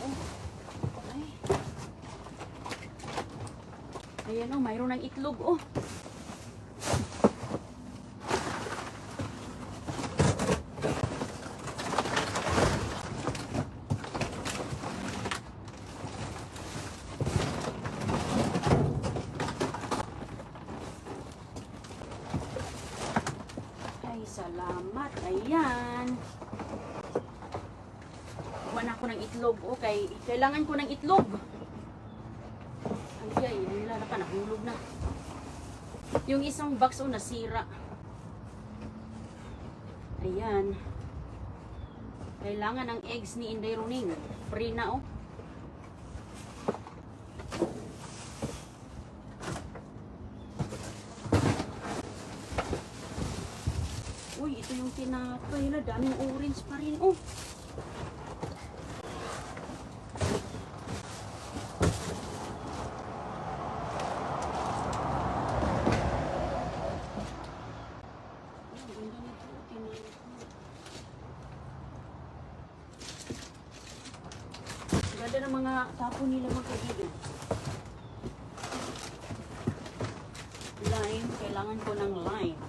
Oh. Ay. Ayan oh, mayroon ng itlog oh. Salamat. Ayan. Kuha ako ng itlog. Okay. Kailangan ko ng itlog. Ay, nila na pa. Nahulog na. Yung isang box o nasira. Ayan. Kailangan ng eggs ni Inday Runing. Free na oh. Uy, ito yung tinapay na. Daming orange pa rin. Oh. Ganda ng mga tapon nila mga kaibigan. Lime. Kailangan ko ng lime.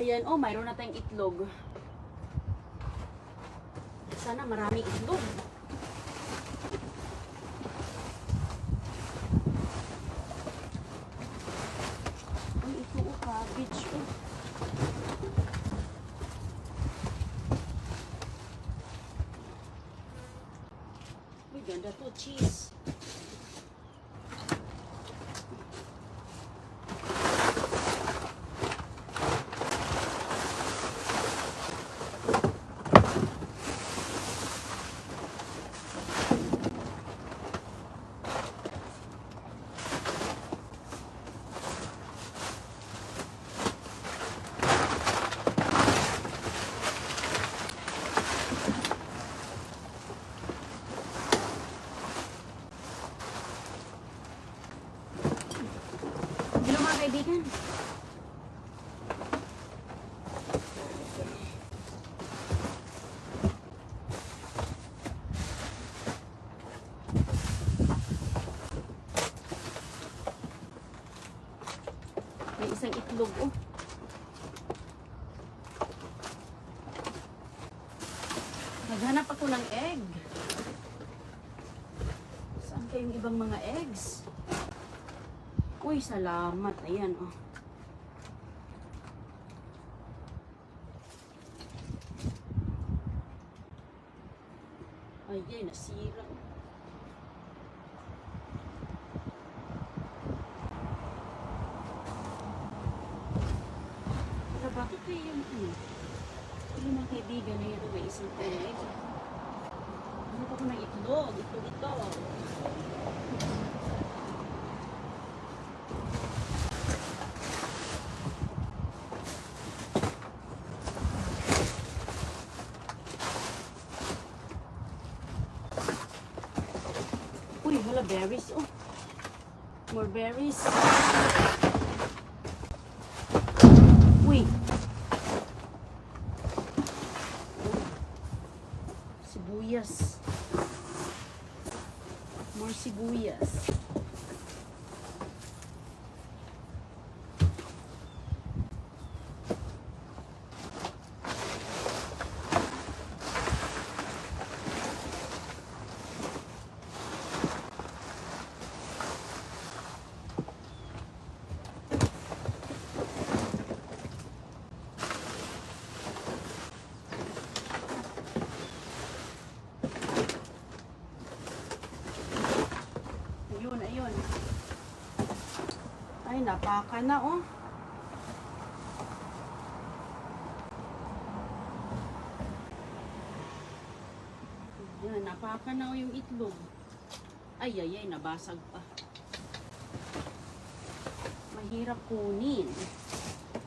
Ayan, oh, mayroon na tayong itlog. Sana maraming itlog. Ay, ito oh, cabbage oh. Uy, ganda to, cheese. Kaibigan. May isang itlog oh. Naghanap ako ng egg. Saan kayong ibang mga eggs? Uy, salamat. Ayan, oh. Ay, nasira. Pero bakit kayo yung yung mga kaibigan na yun may isang egg? Ano pa ko ng itlog? Itlog ito. Uy, wala berries oh. More berries. Uy. Sibuyas. More sibuyas. Ayun. Ay, napaka na oh. Yan, napaka na oh yung itlog. Ay, nabasag pa. Mahirap kunin.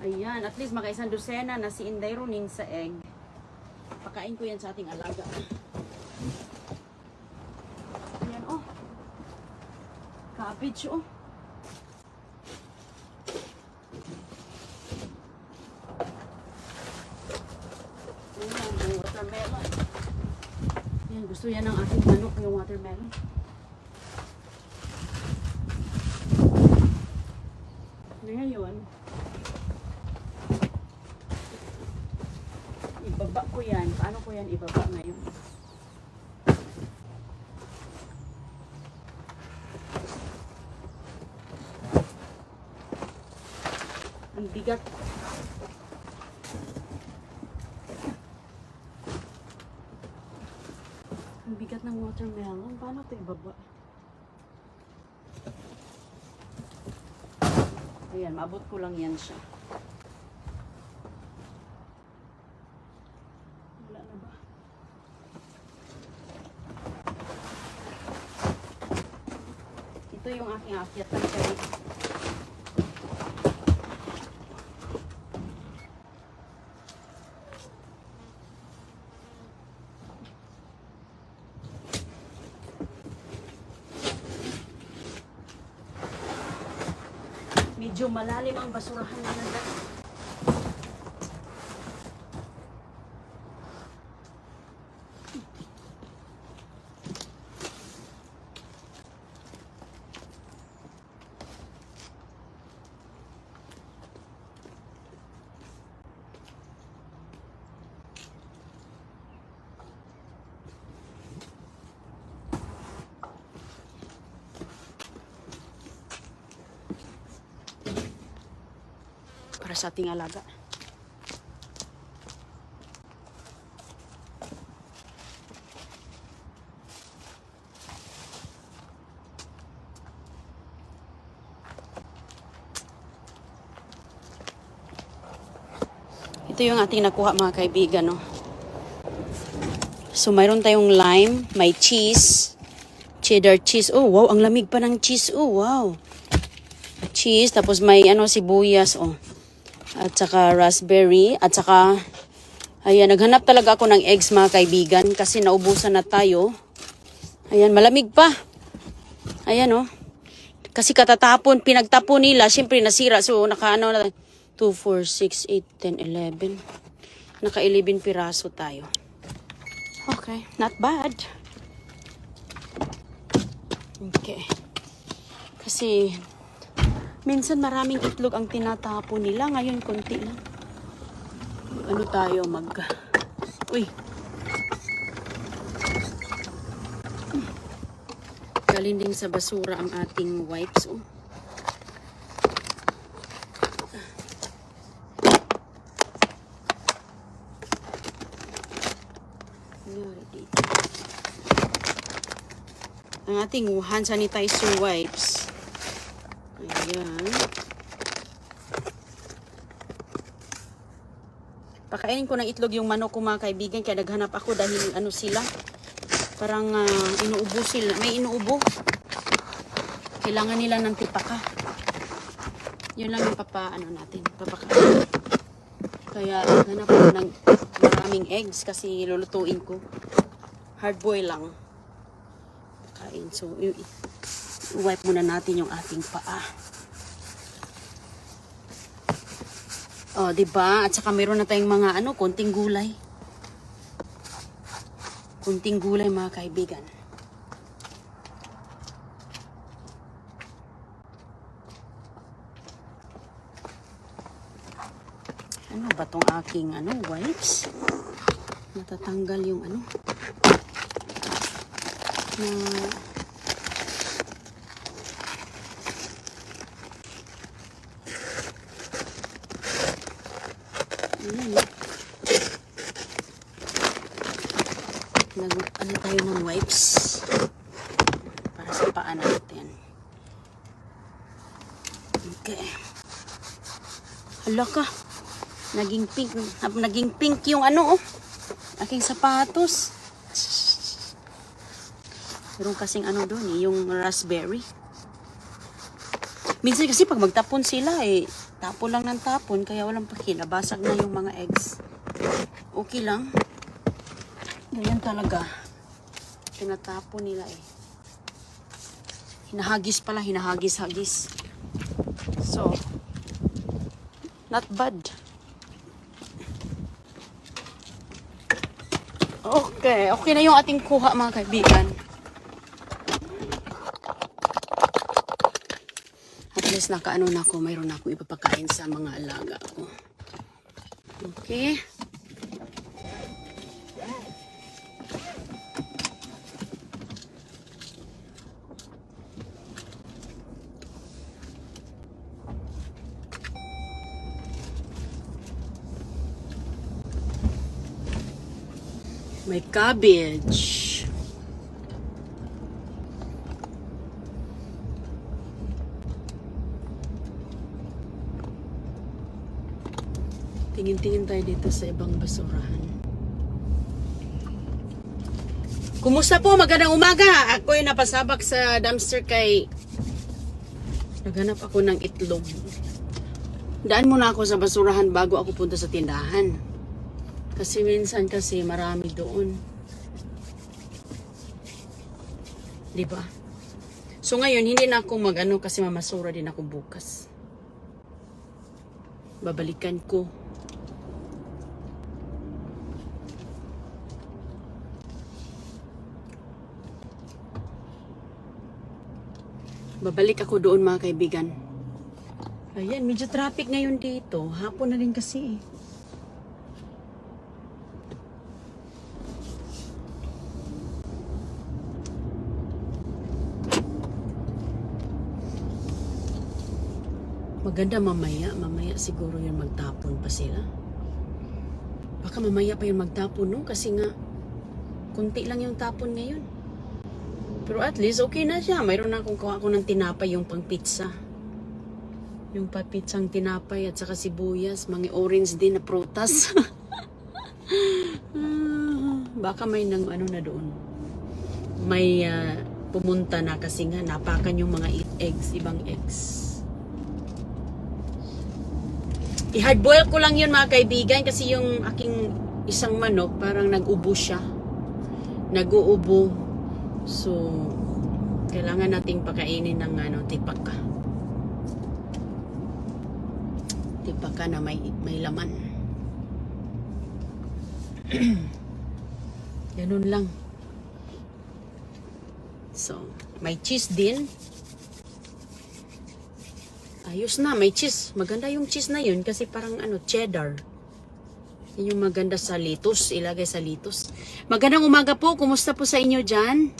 Ayan, at least makaisang dosena na si Inday Runing sa egg. Papakain ko yan sa ating alaga. Ayan, oh. Cabbage, oh. Ayan, yung watermelon. Ayan, gusto yan ng aking manok, yung watermelon. Ngayon, ibaba ko yan. Paano ko yan ibaba ngayon? Ang bigat. Ang bigat ng watermelon. Paano ito ibaba? Ayan, maabot ko lang yan siya. Wala na ba? Ito yung aking akyat ng kaya. Medyo malalim ang basurahan na nandun. Para sa ating alaga. Ito yung ating nakuha mga kaibigan, no? So mayroon tayong lime, may cheese, cheddar cheese. Oh, wow, ang lamig pa ng cheese. Oh, wow. Cheese, tapos may sibuyas, oh. At saka raspberry, at saka ayan, naghanap talaga ako ng eggs mga kaibigan kasi naubusan na tayo. Ayan, malamig pa. Ayan, oh. Kasi katatapon, pinagtapon nila, syempre nasira. So naka 2, 4, 6, 8, 10, 11. Naka 11 piraso tayo. Okay, not bad. Okay. Kasi minsan maraming itlog ang tinatapon nila. Ngayon, konti lang. Ano tayo Uy! Galing din sa basura ang ating wipes. Oh. Ang ating hand sanitizer wipes. Ayan. Pakainin ko ng itlog yung manok ko mga kaibigan. Kaya naghanap ako dahil sila. Parang inuubo sila. May inuubo. Kailangan nila ng tipaka. Yun lang yung natin. Papakain. Kaya naghanap ako ng maraming eggs kasi lulutuin ko. Hard boil lang. Pakain. So, wipe muna natin yung ating paa. Oh, 'di ba? At saka meron na tayong mga konting gulay. Kunting gulay mga kaibigan. Ano ba tong aking wipes? Natatanggal yung na ayan. Tayo ng wipes para sa paa natin. Okay. Hala ka. Naging pink yung aking sapatos. Meron kasing doon yung raspberry. Minsan kasi pag magtapon sila tapon lang ng tapon kaya walang pakila. Basag na yung mga eggs. Okay lang. Ganyan talaga. Tinatapo nila eh. Hinahagis pala, hinahagis-hagis. So, not bad. Okay, okay na yung ating kuha mga kaibigan. At least nakaano na ako, mayroon na akong ipapakain sa mga alaga ko. Okay. May cabbage. Tingin-tingin tayo dito sa ibang basurahan. Kumusta po? Magandang umaga. Ako'y napasabak sa dumpster kay naghanap ako ng itlog. Daan muna ako sa basurahan bago ako punta sa tindahan. Kasi minsan kasi marami doon. Diba? So ngayon, hindi na ako mag-ano kasi mamasura din ako bukas. Babalikan ko. Babalik ako doon mga kaibigan. Ayan, medyo traffic ngayon dito. Hapon na rin kasi eh. Maganda mamaya. Mamaya siguro yun magtapon pa sila. Baka mamaya pa yun magtapon, no? Kasi nga, kunti lang yung tapon ngayon. Pero at least, okay na siya. Mayroon na akong kuha ko ng tinapay, yung pang pizza. Yung pa pizzang tinapay at saka sibuyas. Mga orange din na prutas. Baka may nang ano na doon. May pumunta na kasi nga napakan yung mga eggs, ibang eggs. I-hardboil ko lang yun mga kaibigan kasi yung aking isang manok parang nag-ubo siya. Nag-uubo. So, kailangan nating pakainin ng tipaka. Tipaka na may laman. Ganun lang. So, may cheese din. Ayos na, may cheese. Maganda yung cheese na yun kasi parang cheddar. Yun yung maganda sa litos. Ilagay sa litos. Magandang umaga po. Kumusta po sa inyo dyan?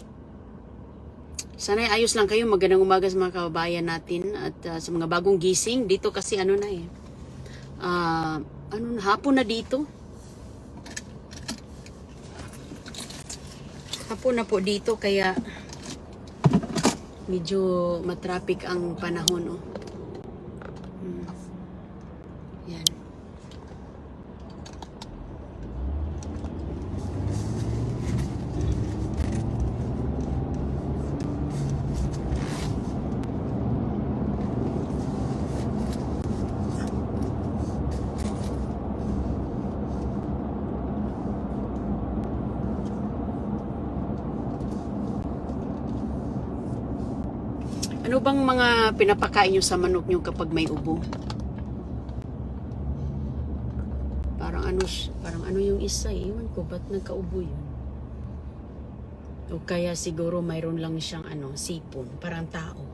Sana ayos lang kayo. Magandang umaga sa mga kababayan natin at sa mga bagong gising. Dito kasi na eh. Hapon na dito. Hapon na po dito kaya medyo matraffic ang panahon. Oh. Yan. Ano bang mga pinapakain nyo sa manok nyo kapag may ubo? Parang ano yung isa eh. Iwan ko, ba't nagkaubo yun? O kaya siguro mayroon lang siyang sipon. Parang tao.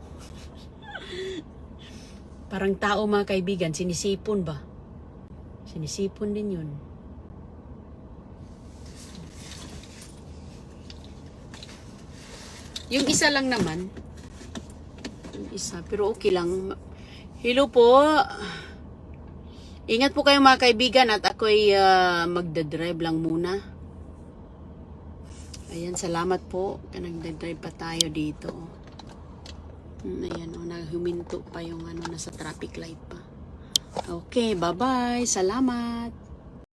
Parang tao mga kaibigan, sinisipon ba? Sinisipon din yun. Yung isa lang naman, pero okay lang. Hello po. Ingat po kayo mga kaibigan at ako'y magdadrive lang muna. Ayan, salamat po. Nagdadrive pa tayo dito. Ayan, huminto pa yung nasa traffic light pa. Okay, bye-bye. Salamat.